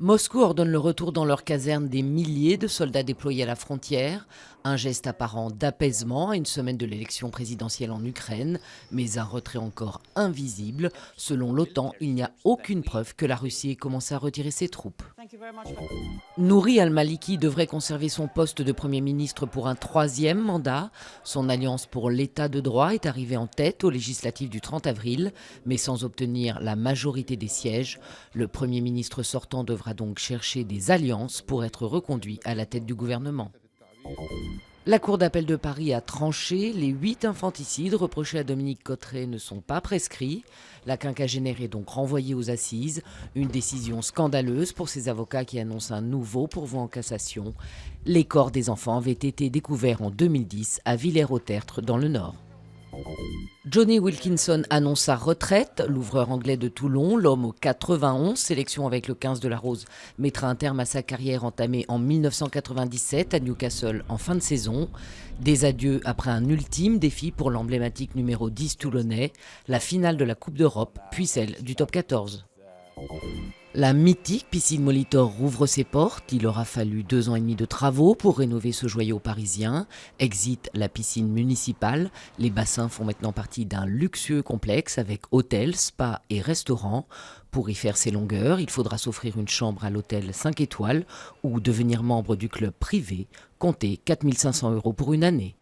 Moscou ordonne le retour dans leurs casernes des milliers de soldats déployés à la frontière, un geste apparent d'apaisement à une semaine de l'élection présidentielle en Ukraine, mais un retrait encore invisible. Selon l'OTAN, il n'y a aucune preuve que la Russie ait commencé à retirer ses troupes. Nouri al-Maliki devrait conserver son poste de Premier ministre pour un troisième mandat. Son alliance pour l'état de droit est arrivée en tête aux législatives du 30 avril, mais sans obtenir la majorité des sièges. Le Premier ministre sortant devra donc chercher des alliances pour être reconduit à la tête du gouvernement. La Cour d'appel de Paris a tranché. Les 8 infanticides reprochés à Dominique Cotteray ne sont pas prescrits. La quinquagénaire est donc renvoyée aux assises. Une décision scandaleuse pour ses avocats qui annoncent un nouveau pourvoi en cassation. Les corps des enfants avaient été découverts en 2010 à Villers-au-Tertre dans le Nord. Jonny Wilkinson annonce sa retraite. L'ouvreur anglais de Toulon, l'homme aux 91 sélections avec le 15 de la Rose, mettra un terme à sa carrière entamée en 1997 à Newcastle en fin de saison. Des adieux après un ultime défi pour l'emblématique numéro 10 toulonnais, la finale de la Coupe d'Europe, puis celle du top 14. La mythique piscine Molitor rouvre ses portes. Il aura fallu 2 ans et demi de travaux pour rénover ce joyau parisien. Exit la piscine municipale. Les bassins font maintenant partie d'un luxueux complexe avec hôtel, spa et restaurant. Pour y faire ses longueurs, il faudra s'offrir une chambre à l'hôtel 5 étoiles ou devenir membre du club privé. Comptez 4 500 € pour une année.